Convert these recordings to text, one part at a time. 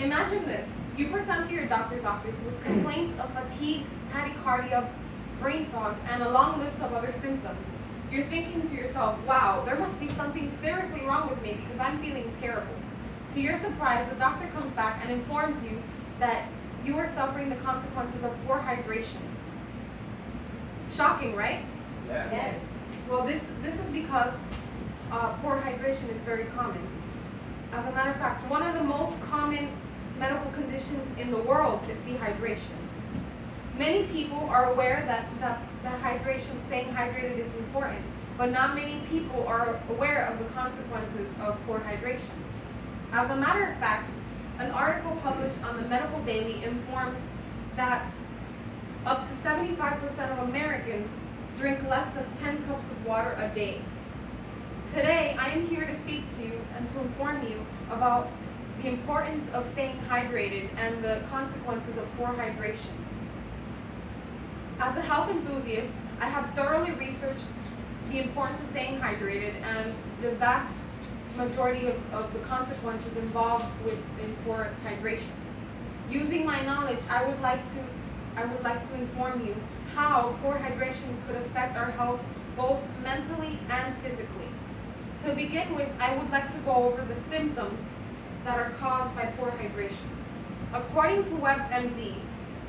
Imagine this. You present to your doctor's office with complaints of fatigue, tachycardia, brain fog, and a long list of other symptoms. You're thinking to yourself, wow, there must be something seriously wrong with me because I'm feeling terrible. To your surprise, the doctor comes back and informs you that you are suffering the consequences of poor hydration. Shocking, right? Yeah. Yes. Well, this is because poor hydration is very common. As a matter of fact, one of the most common medical conditions in the world is dehydration. Many people are aware that hydration, staying hydrated is important, but not many people are aware of the consequences of poor hydration. As a matter of fact, an article published on the Medical Daily informs that up to 75% of Americans drink less than 10 cups of water a day. Today, I am here to speak to you and to inform you about the importance of staying hydrated and the consequences of poor hydration. As a health enthusiast, I have thoroughly researched the importance of staying hydrated and the vast majority of the consequences involved in poor hydration. Using my knowledge, I would like to inform you how poor hydration could affect our health both mentally and physically. To begin with, I would like to go over the symptoms that are caused by poor hydration. According to WebMD,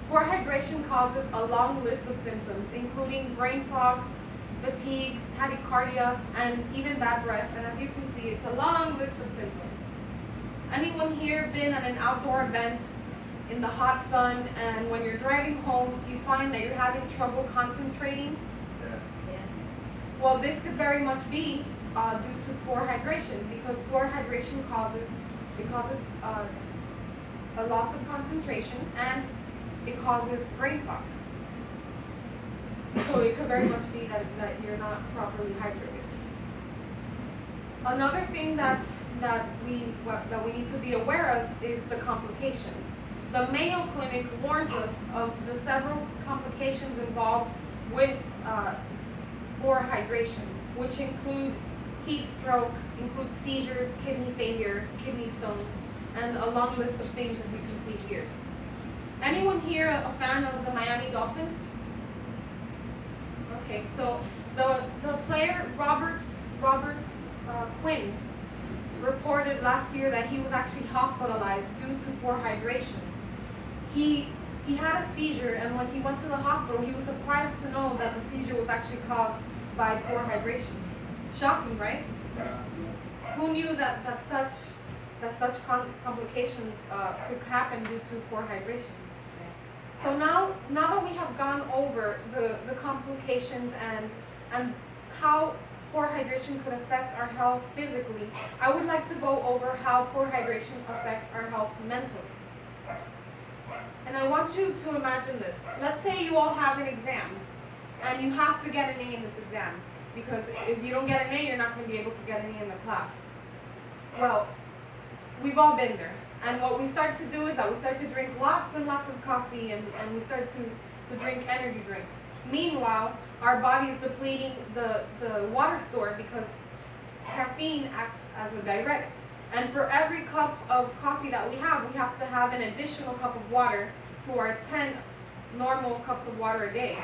poor hydration causes a long list of symptoms, including brain fog, fatigue, tachycardia, and even bad breath. And as you can see, it's a long list of symptoms. Anyone here been at an outdoor event in the hot sun, and when you're driving home, you find that you're having trouble concentrating? Yes. Well, this could very much be due to poor hydration, because poor hydration causes a loss of concentration and it causes brain fog. So it could very much be that you're not properly hydrated. Another thing that we need to be aware of is the complications. The Mayo Clinic warns us of the several complications involved with poor hydration, which include heat stroke, include seizures, kidney failure, kidney stones, and a long list of things as you can see here. Anyone here a fan of the Miami Dolphins? Okay, so the player Robert Quinn reported last year that he was actually hospitalized due to poor hydration. He had a seizure, and when he went to the hospital, he was surprised to know that the seizure was actually caused by poor hydration. Shocking, right? Yes. Who knew that such complications could happen due to poor hydration? So now that we have gone over the complications and how poor hydration could affect our health physically, I would like to go over how poor hydration affects our health mentally. And I want you to imagine this. Let's say you all have an exam, and you have to get an A in this exam, because if you don't get an A, you're not going to be able to get an A in the class. Well, we've all been there. And what we start to do is that we start to drink lots and lots of coffee, and we start to drink energy drinks. Meanwhile, our body is depleting the water store because caffeine acts as a diuretic. And for every cup of coffee that we have to have an additional cup of water to our 10 normal cups of water a day.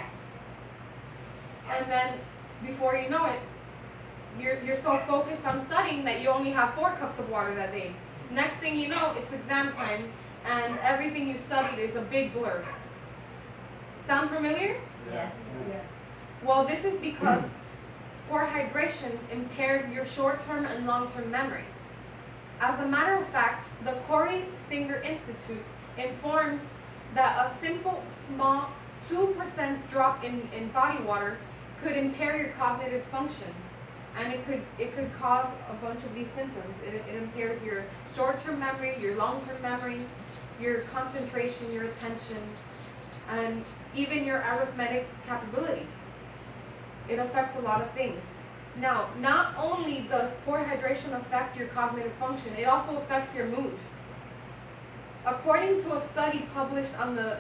And then, before you know it, you're so focused on studying that you only have 4 cups of water that day. Next thing you know, it's exam time, and everything you studied is a big blur. Sound familiar? Yes. Yes. Well, this is because poor hydration impairs your short-term and long-term memory. As a matter of fact, the Corey Stinger Institute informs that a simple, small 2% drop in body water could impair your cognitive function. And it could cause a bunch of these symptoms. It impairs your short-term memory, your long-term memory, your concentration, your attention, and even your arithmetic capability. It affects a lot of things. Now, not only does poor hydration affect your cognitive function, it also affects your mood. According to a study published on the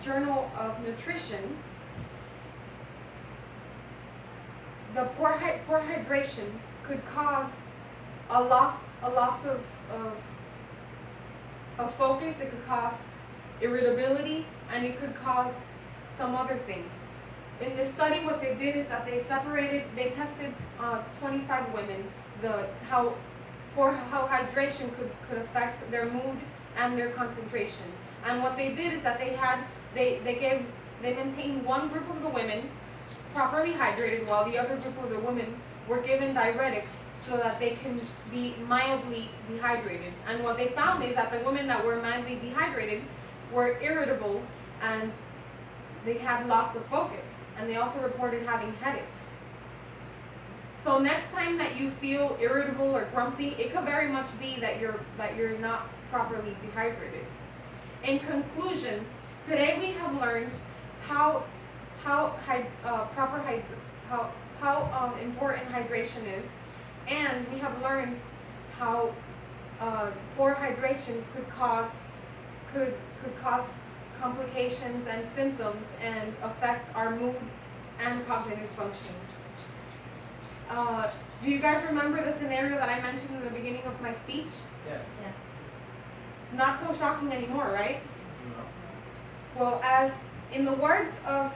Journal of Nutrition, the poor hydration could cause a loss of a focus, it could cause irritability, and it could cause some other things. In this study, what they did is that they tested 25 women, how hydration could affect their mood and their concentration. And what they did is that they maintained one group of the women properly hydrated, while the other group of the women were given diuretics so that they can be mildly dehydrated. And what they found is that the women that were mildly dehydrated were irritable and they had loss of focus, and they also reported having headaches. So next time that you feel irritable or grumpy, it could very much be that you're not properly dehydrated. In conclusion, today we have learned how important hydration is, and we have learned how poor hydration could cause complications and symptoms and affect our mood and cognitive function. Do you guys remember the scenario that I mentioned in the beginning of my speech? Yes. Yes. Not so shocking anymore, right? No. Well, as in the words of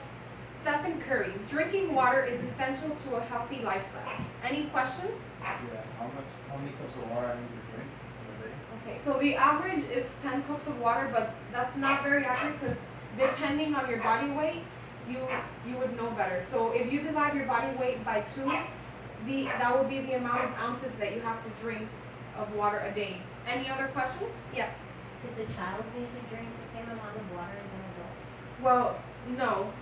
Stephen Curry, drinking water is essential to a healthy lifestyle. Any questions? Yeah. How many cups of water I need to drink in a day? Okay, so the average is 10 cups of water, but that's not very accurate because depending on your body weight, you would know better. So if you divide your body weight by 2, that would be the amount of ounces that you have to drink of water a day. Any other questions? Yes. Does a child need to drink the same amount of water as an adult? Well, no.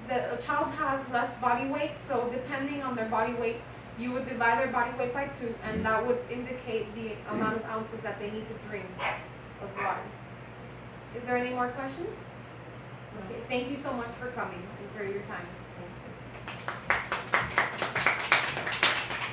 A child has less body weight, so depending on their body weight, you would divide their body weight by 2, and that would indicate the amount of ounces that they need to drink of water. Is there any more questions? Okay, thank you so much for coming and for your time.